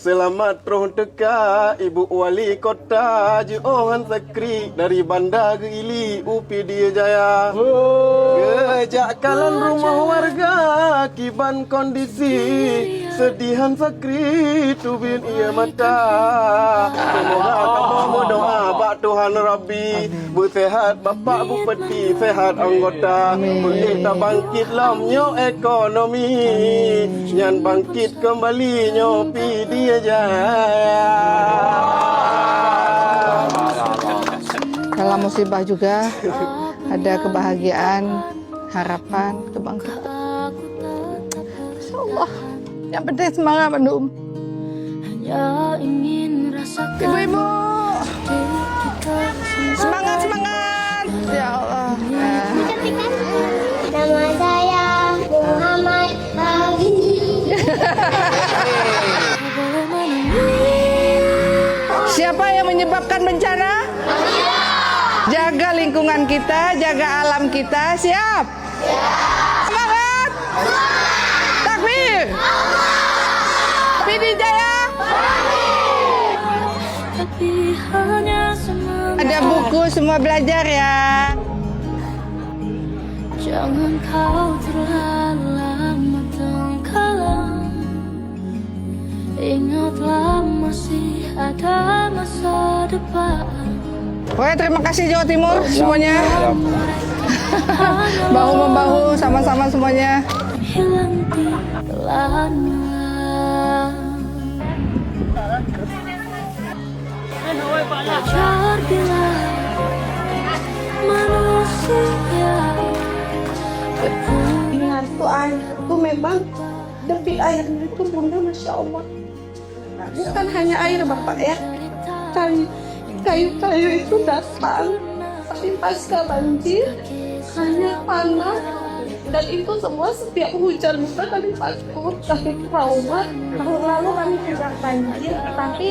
Selamat roh teka Ibu Wali Kota Johan Sakri dari Bandar Ili UPD Jaya. Kejakkalan rumah warga kiban kondisi sedihan Sakri tubin ia mata. Semoga kamu berdoa bak Tuhan Rabbi bersehat Bapak Bupati sehat anggota kita bangkit lamnyo ekonomi nyan bangkit kembali nyopi dia Jaya. Dalam musibah juga ada kebahagiaan, harapan, kebangkitan. Masya Allah, yang penting semangat Bandung. Hanya ingin rasakan Ibu-ibu, semangat semangat. Ya Allah. Nama saya Muhammad Abi. Siapa yang menyebabkan bencana? Jaga lingkungan kita, jaga alam kita. Siap? Semangat! Takbir! PD Jaya! tapi hanya semangat. Ada buku semua belajar ya. Jangan kau terlama tenggelam. Ingatlah masih ada masa depan. Pokoknya terima kasih Jawa Timur semuanya. Bahu-membahu sama-sama semuanya. Hilang telannya. Wajar bila manusia Dengar tuh air itu memang debit airnya itu Bunda Masya Allah. Bukan hanya air Bapak ya, kayu-kayu itu datang, tapi pasca banjir hanya tanah dan itu semua setiap hujan bukan kami takut, kami trauma. Tahun lalu kami juga banjir, tapi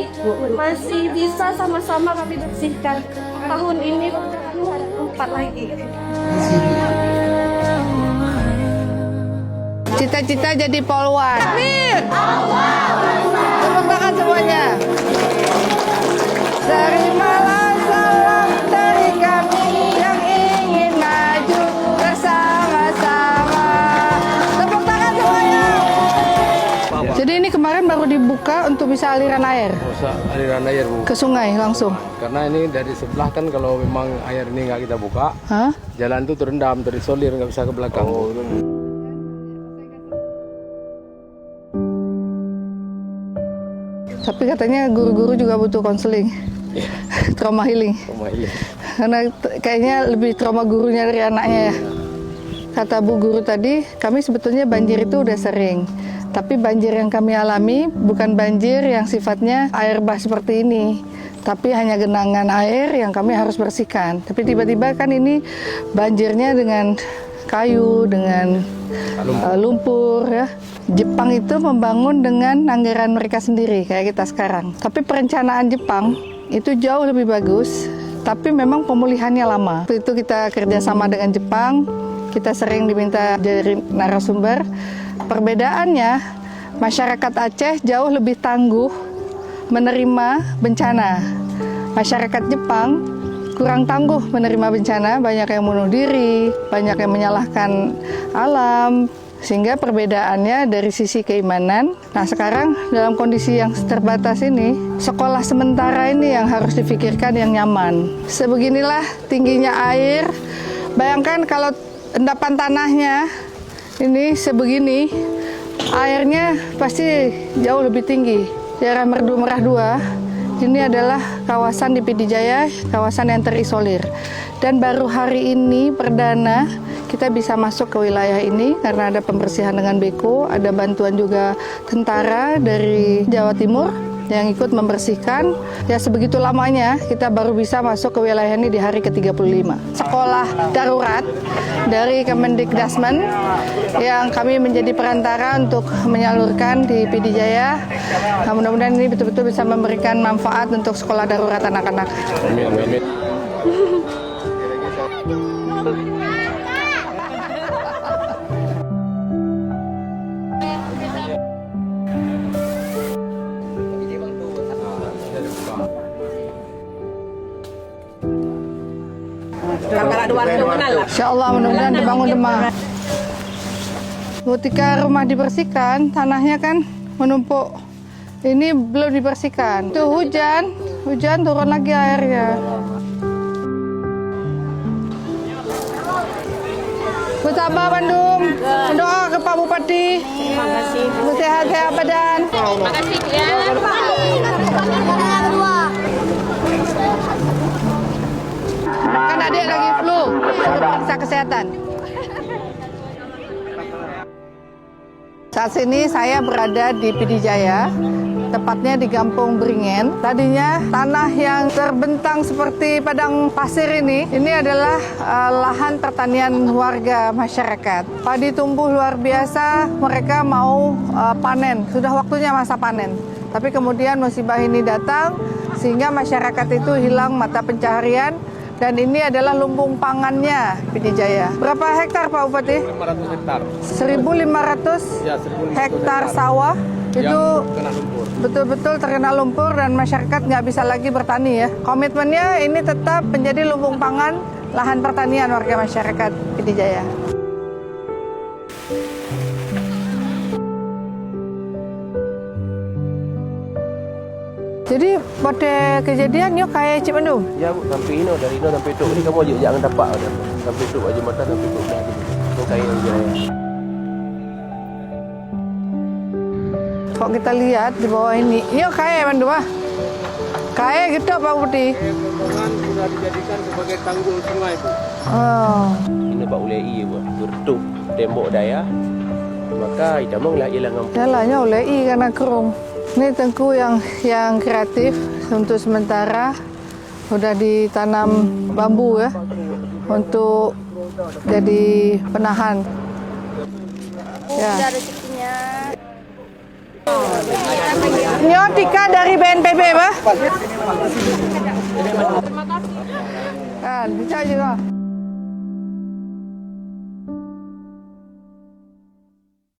masih bisa sama-sama kami bersihkan. Tahun ini kami ada tempat lagi. Cita-cita jadi polwan. Takbir! Tepuk tangan semuanya. Terimalah salam dari kami yang ingin maju bersama-sama. Tepuk tangan semuanya. Jadi ini kemarin baru dibuka untuk bisa aliran air Aliran air Bu. ke sungai langsung. Karena ini dari sebelah kan kalau memang air ini nggak kita buka, Hah? jalan itu terendam, terisolir, nggak bisa ke belakang. Tapi katanya guru-guru juga butuh konseling, trauma healing. Rumah ini. Karena kayaknya lebih trauma gurunya dari anaknya ya. Kata Bu Guru tadi, kami sebetulnya banjir itu udah sering. Tapi banjir yang kami alami bukan banjir yang sifatnya air bah seperti ini. Tapi hanya genangan air yang kami harus bersihkan. Tapi tiba-tiba kan ini banjirnya dengan kayu, dengan lumpur ya. Jepang itu membangun dengan anggaran mereka sendiri kayak kita sekarang. Tapi perencanaan Jepang itu jauh lebih bagus, tapi memang pemulihannya lama. Itu kita kerjasama dengan Jepang, kita sering diminta dari narasumber. Perbedaannya, masyarakat Aceh jauh lebih tangguh menerima bencana. Masyarakat Jepang kurang tangguh menerima bencana, banyak yang bunuh diri, banyak yang menyalahkan alam. Sehingga perbedaannya dari sisi keimanan. Nah sekarang dalam kondisi yang terbatas ini, sekolah sementara ini yang harus difikirkan yang nyaman. Sebeginilah tingginya air. Bayangkan kalau endapan tanahnya ini sebegini, airnya pasti jauh lebih tinggi. Daerah Merdu Merah 2, ini adalah kawasan di PD Jaya, kawasan yang terisolir. Dan baru hari ini perdana kita bisa masuk ke wilayah ini karena ada pembersihan dengan Beko, ada bantuan juga tentara dari Jawa Timur yang ikut membersihkan. Ya sebegitu lamanya kita baru bisa masuk ke wilayah ini di hari ke-35. Sekolah darurat dari Kemendikdasmen yang kami menjadi perantara untuk menyalurkan di PD Jaya. Nah, mudah-mudahan ini betul-betul bisa memberikan manfaat untuk sekolah darurat anak-anak. Amin, amin. Insya Allah mudah-mudahan dibangun rumah. Ketika rumah dibersihkan, tanahnya kan menumpuk. Ini belum dibersihkan. Itu hujan turun lagi airnya. Bersabar Bandung, berdoa ke Pak Bupati. Terima kasih. Sehat-sehat badan. Terima kasih ya. Kan adik lagi flu, suruh periksa kesehatan. Saat ini saya berada di Pidijaya, tepatnya di Kampung Beringen. Tadinya tanah yang terbentang seperti padang pasir ini adalah lahan pertanian warga masyarakat. Padi tumbuh luar biasa, mereka mau panen, sudah waktunya masa panen. Tapi kemudian musibah ini datang, sehingga masyarakat itu hilang mata pencaharian. Dan ini adalah lumbung pangannya Pidijaya. Berapa hektar Pak Bupati? 500 hektar. 1.500 Ya, 1.500 hektar sawah itu kena lumpur. betul-betul terkena lumpur dan masyarakat nggak bisa lagi bertani ya. Komitmennya ini tetap menjadi lumbung pangan lahan pertanian warga masyarakat Pidijaya. Jadi pada kejadian yuk kayak Cik Bandung. Ya bu, sampai ini dari ini sampai itu. Ini kamu aja jangan dapat sampai itu aja mata sampai itu dah gitu. Itu kayak aja. Kalau kita lihat di bawah ini kayak Bandung ah. Kayak gitu Pak Bupati. Pegunungan sudah dijadikan sebagai tanggul sungai bu. Oh. Ini bak ulei bu, bertuh tembok daya. Maka idamang lah hilang ngampu. Jalannya ulei karena kerung. Ini tengku yang kreatif untuk sementara udah ditanam bambu ya untuk jadi penahan. Ya. Ini Tika dari BNPB, Pak. Terima kasih. Kan, bisa juga.